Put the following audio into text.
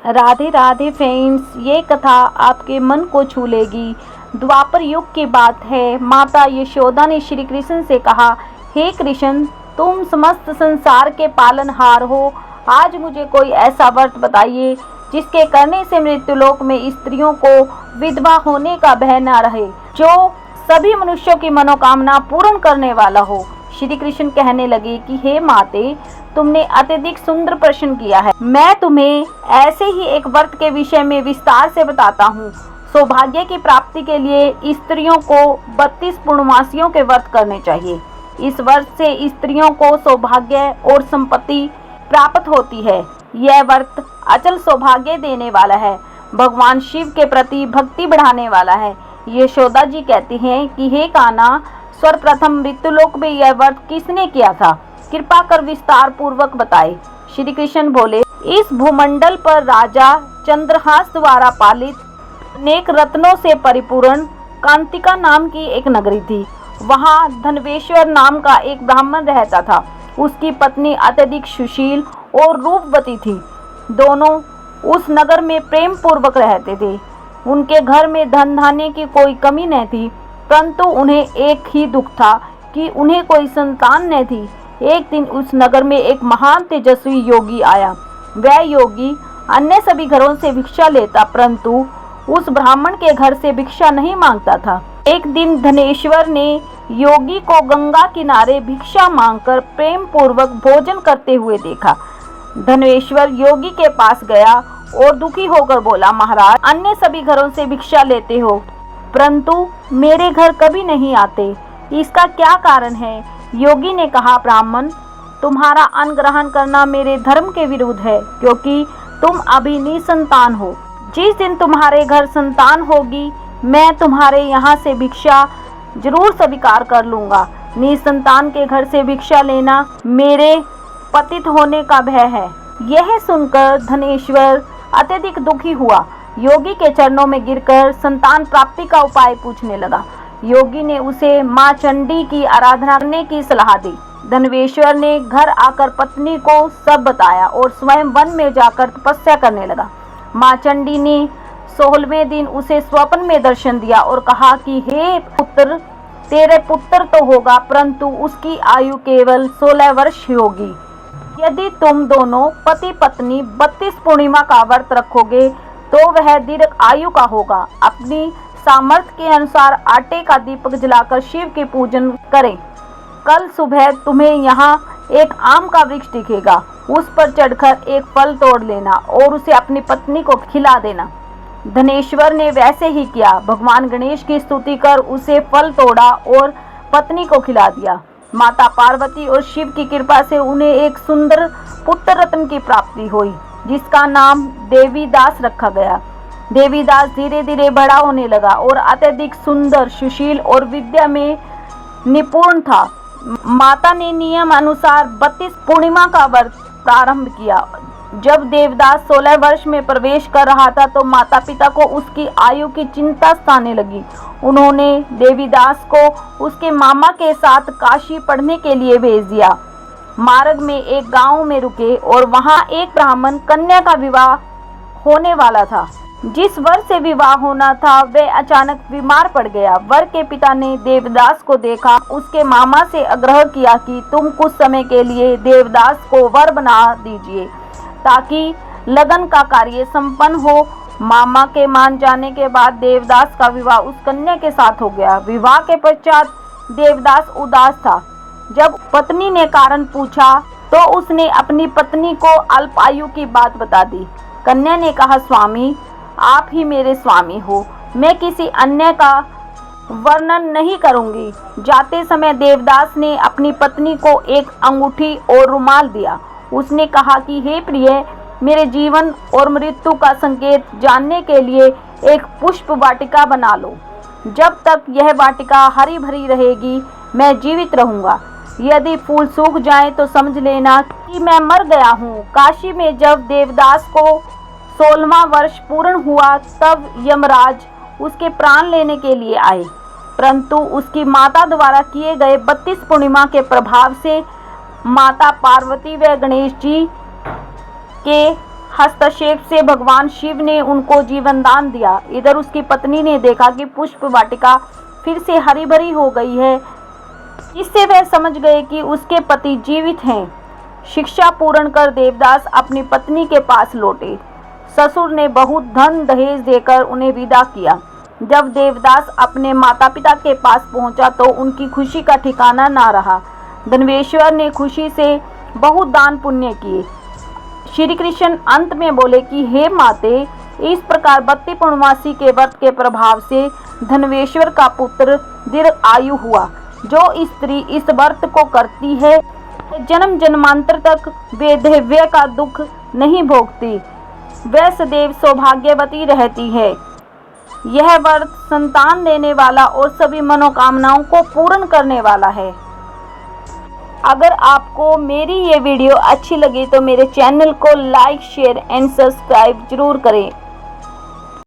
Radhe Radhe friends, ये कथा आपके मन को छू लेगी। द्वापर युग की बात है। माता यशोदा ने श्री कृष्ण से कहा, हे कृष्ण, तुम समस्त संसार के पालनहार हो। आज मुझे कोई ऐसा व्रत बताइए जिसके करने से मृत्युलोक में स्त्रियों को विधवा होने का भय न रहे, जो सभी मनुष्यों की मनोकामना पूर्ण करने वाला हो। श्री कृष्ण कहने लगे कि हे माते, तुमने अत्यधिक सुंदर प्रश्न किया है। मैं तुम्हें ऐसे ही एक व्रत के विषय में विस्तार से बताता हूँ। सौभाग्य की प्राप्ति के लिए स्त्रियों को 32 पूर्णमासियों के व्रत करने चाहिए। इस व्रत से स्त्रियों को सौभाग्य और संपत्ति प्राप्त होती है। यह व्रत अचल सौभाग्य देने वाला है, भगवान शिव के प्रति भक्ति बढ़ाने वाला है। यशोदा जी कहती हैं कि हे कान्हा, सर्वप्रथम मृत्युलोक में यह व्रत किसने किया था? कृपा कर विस्तार पूर्वक बताए। श्री कृष्ण बोले, इस भूमंडल पर राजा चंद्रहास द्वारा पालित अनेक रत्नों से परिपूर्ण कांतिका नाम की एक नगरी थी। वहाँ धनवेश्वर नाम का एक ब्राह्मण रहता था। उसकी पत्नी अत्यधिक सुशील और रूपवती थी। दोनों उस नगर में प्रेम पूर्वक रहते थे। उनके घर में धन धान्य की कोई कमी न थी, परंतु उन्हें एक ही दुख था कि उन्हें कोई संतान न थी। एक दिन उस नगर में एक महान तेजस्वी योगी आया। वह योगी अन्य सभी घरों से भिक्षा लेता, परंतु उस ब्राह्मण के घर से भिक्षा नहीं मांगता था। एक दिन धनेश्वर ने योगी को गंगा किनारे भिक्षा मांगकर प्रेम पूर्वक भोजन करते हुए देखा। धनेश्वर योगी के पास गया और दुखी होकर बोला, महाराज, अन्य सभी घरों से भिक्षा लेते हो, परंतु मेरे घर कभी नहीं आते, इसका क्या कारण है? योगी ने कहा, ब्राह्मण, तुम्हारा अन्न ग्रहण करना मेरे धर्म के विरुद्ध है, क्योंकि तुम अभी निसंतान हो। जिस दिन तुम्हारे घर संतान होगी, मैं तुम्हारे यहाँ से भिक्षा जरूर स्वीकार कर लूँगा। निसंतान के घर से भिक्षा लेना मेरे पतित होने का भय है। यह सुनकर धनेश्वर अत्यधिक दुखी हुआ। योगी के चरणों में गिरकर संतान प्राप्ति का उपाय पूछने लगा। योगी ने उसे माँ चंडी की आराधना करने की सलाह दी। धनेश्वर ने घर आकर पत्नी को सब बताया और स्वयं वन में जाकर तपस्या करने लगा। माँ चंडी ने 16वें दिन उसे स्वप्न में दर्शन दिया और कहा कि हे पुत्र, तेरे पुत्र तो होगा, परंतु उसकी आयु केवल 16 वर्ष ही होगी। यदि तुम दोनों पति पत्नी 32 पूर्णिमा का व्रत रखोगे तो वह दीर्घ आयु का होगा। अपनी सामर्थ्य के अनुसार आटे का दीपक जलाकर शिव के पूजन करें। कल सुबह तुम्हें यहाँ एक आम का वृक्ष दिखेगा, उस पर चढ़कर एक फल तोड़ लेना और उसे अपनी पत्नी को खिला देना। धनेश्वर ने वैसे ही किया। भगवान गणेश की स्तुति कर उसे फल तोड़ा और पत्नी को खिला दिया। माता पार्वती और शिव की कृपा से उन्हें एक सुंदर पुत्र रत्न की प्राप्ति हुई, जिसका नाम देवीदास रखा गया। देवीदास धीरे धीरे बड़ा होने लगा और अत्यधिक सुंदर, सुशील और विद्या में निपुण था। माता ने नियम अनुसार 32 पूर्णिमा का व्रत प्रारंभ किया। जब देवदास 16 वर्ष में प्रवेश कर रहा था तो माता पिता को उसकी आयु की चिंता सताने लगी। उन्होंने देवीदास को उसके मामा के साथ काशी पढ़ने के लिए भेज दिया। मार्ग में एक गांव में रुके और वहां एक ब्राह्मण कन्या का विवाह होने वाला था। जिस वर से विवाह होना था वह अचानक बीमार पड़ गया। वर के पिता ने देवदास को देखा, उसके मामा से आग्रह किया कि तुम कुछ समय के लिए देवदास को वर बना दीजिए ताकि लगन का कार्य संपन्न हो। मामा के मान जाने के बाद देवदास का विवाह उस कन्या के साथ हो गया। विवाह के पश्चात देवदास उदास था। जब पत्नी ने कारण पूछा तो उसने अपनी पत्नी को अल्पायु की बात बता दी। कन्या ने कहा, स्वामी, आप ही मेरे स्वामी हो, मैं किसी अन्य का वर्णन नहीं करूंगी। जाते समय देवदास ने अपनी पत्नी को एक अंगूठी और रुमाल दिया। उसने कहा कि हे प्रिय, मेरे जीवन और मृत्यु का संकेत जानने के लिए एक पुष्प वाटिका बना लो। जब तक यह वाटिका हरी भरी रहेगी मैं जीवित रहूंगा। यदि फूल सूख जाएं तो समझ लेना कि मैं मर गया हूँ। काशी में जब देवदास को 16वां वर्ष पूर्ण हुआ तब यमराज उसके प्राण लेने के लिए आए, परंतु उसकी माता द्वारा किए गए 32 पूर्णिमा के प्रभाव से माता पार्वती व गणेश जी के हस्तक्षेप से भगवान शिव ने उनको जीवन दान दिया। इधर उसकी पत्नी ने देखा कि पुष्प वाटिका फिर से हरी भरी हो गई है, इससे वह समझ गए कि उसके पति जीवित हैं। शिक्षा पूर्ण कर देवदास अपनी पत्नी के पास लौटे। ससुर ने बहुत धन दहेज देकर उन्हें विदा किया। जब देवदास अपने माता पिता के पास पहुंचा तो उनकी खुशी का ठिकाना ना रहा। धनवेश्वर ने खुशी से बहुत दान पुण्य किए। श्री कृष्ण अंत में बोले कि हे माते, इस प्रकार 32 पूर्णमासी के व्रत के प्रभाव से धनवेश्वर का पुत्र दीर्घ आयु हुआ। जो स्त्री इस व्रत को करती है जन्म जन्मांतर तक वैधव्य का दुख नहीं भोगती, वह सदैव सौभाग्यवती रहती है। यह व्रत संतान देने वाला और सभी मनोकामनाओं को पूर्ण करने वाला है। अगर आपको मेरी ये वीडियो अच्छी लगी तो मेरे चैनल को लाइक, शेयर एंड सब्सक्राइब जरूर करें।